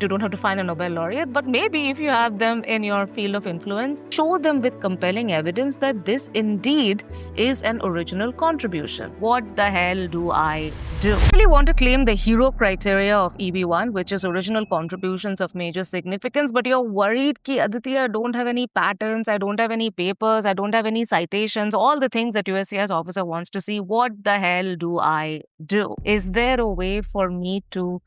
You don't have to find a Nobel laureate, but maybe if you have them in your field of influence, show them with compelling evidence that this indeed is an original contribution. What the hell do I do? I really want to claim the hero criteria of EB1, which is original contributions of major significance, but you're worried ki Aditya, I don't have any patents, I don't have any papers, I don't have any citations, all the things that USCIS officer wants to see. What the hell do I do? Is there a way for me to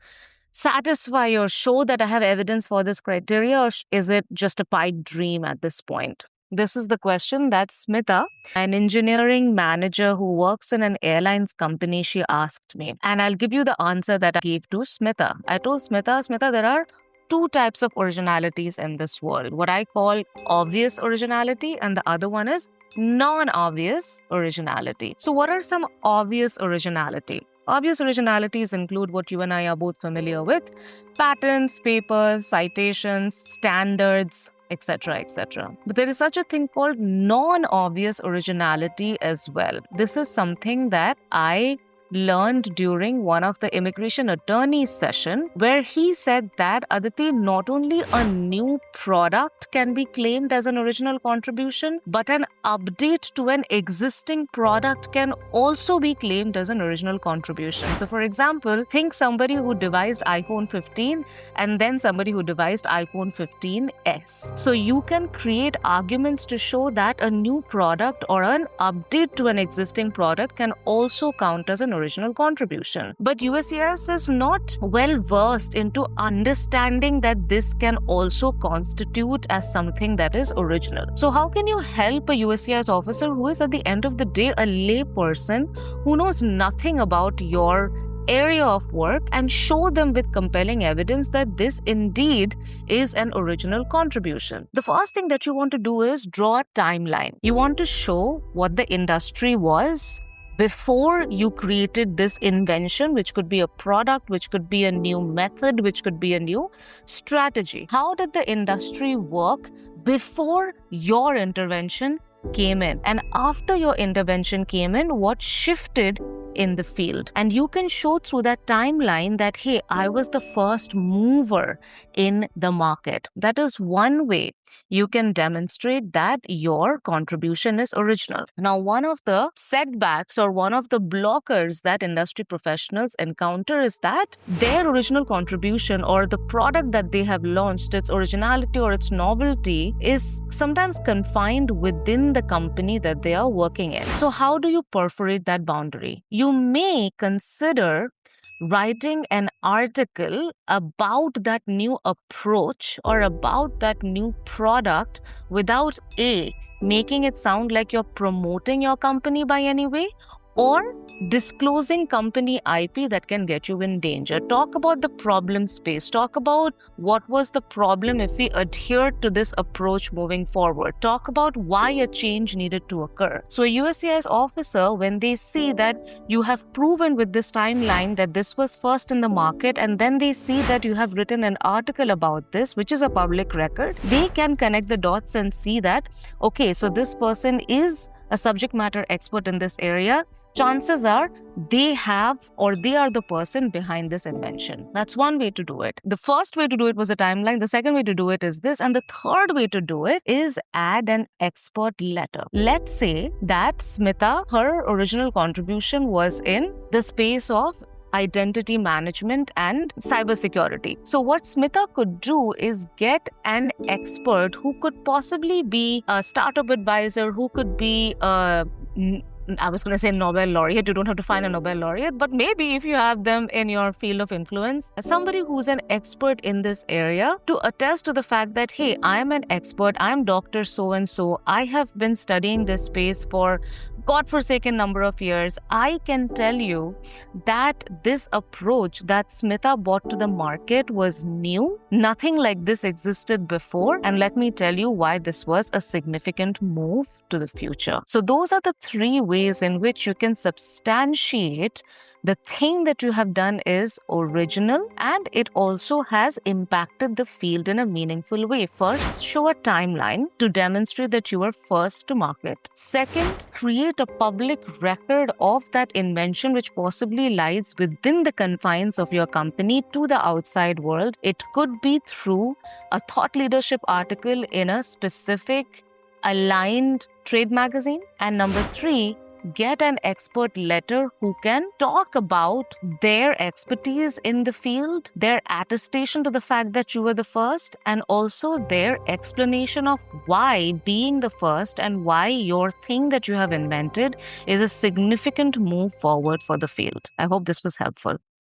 satisfy or show that I have evidence for this criteria, or is it just a pipe dream at this point? This is the question that Smita, an engineering manager who works in an airlines company, she asked me. And I'll give you the answer that I gave to Smita. I told Smita, there are two types of originalities in this world. What I call obvious originality, and the other one is non-obvious originality. So what are some obvious originality? Obvious originalities include what you and I are both familiar with: patents, papers, citations, standards, etc., etc. But there is such a thing called non-obvious originality as well. This is something that I learned during one of the immigration attorney's session, where he said that, Aditi, not only a new product can be claimed as an original contribution, but an update to an existing product can also be claimed as an original contribution. So for example, think somebody who devised iPhone 15 and then somebody who devised iPhone 15s. So you can create arguments to show that a new product or an update to an existing product can also count as an original contribution. But USCIS is not well versed into understanding that this can also constitute as something that is original. So how can you help a USCIS officer who is at the end of the day a lay person who knows nothing about your area of work and show them with compelling evidence that this indeed is an original contribution? The first thing that you want to do is draw a timeline. You want to show what the industry was before you created this invention, which could be a product, which could be a new method, which could be a new strategy. How did the industry work before your intervention came in? And after your intervention came in, what shifted in the field? And you can show through that timeline that, hey, I was the first mover in the market. That is one way you can demonstrate that your contribution is original. Now, one of the setbacks or one of the blockers that industry professionals encounter is that their original contribution or the product that they have launched, its originality or its novelty, is sometimes confined within the company that they are working in. So how do you perforate that boundary? You may consider writing an article about that new approach or about that new product without making it sound like you're promoting your company by any way, or disclosing company IP that can get you in danger. Talk about the problem space. Talk about what was the problem if we adhered to this approach moving forward. Talk about why a change needed to occur. So a USCIS officer, when they see that you have proven with this timeline that this was first in the market, and then they see that you have written an article about this, which is a public record, they can connect the dots and see that, okay, so this person is a subject matter expert in this area. Chances are they have or they are the person behind this invention. That's one way to do it. The first way to do it was a timeline. The second way to do it is this. And the third way to do it is add an expert letter. Let's say that Smita, her original contribution was in the space of identity management and cybersecurity. So what Smita could do is get an expert who could possibly be a startup advisor, who could be I was going to say Nobel laureate. You don't have to find a Nobel laureate, but maybe if you have them in your field of influence, somebody who's an expert in this area to attest to the fact that, hey, I'm an expert, I'm Dr. So-and-so, I have been studying this space for godforsaken number of years. I can tell you that this approach that Smita brought to the market was new. Nothing like this existed before. And let me tell you why this was a significant move to the future. So those are the three ways in which you can substantiate the thing that you have done is original and it also has impacted the field in a meaningful way. First, show a timeline to demonstrate that you were first to market. Second, create a public record of that invention which possibly lies within the confines of your company to the outside world. It could be through a thought leadership article in a specific aligned trade magazine. And number 3, get an expert letter who can talk about their expertise in the field, their attestation to the fact that you were the first, and also their explanation of why being the first and why your thing that you have invented is a significant move forward for the field. I hope this was helpful.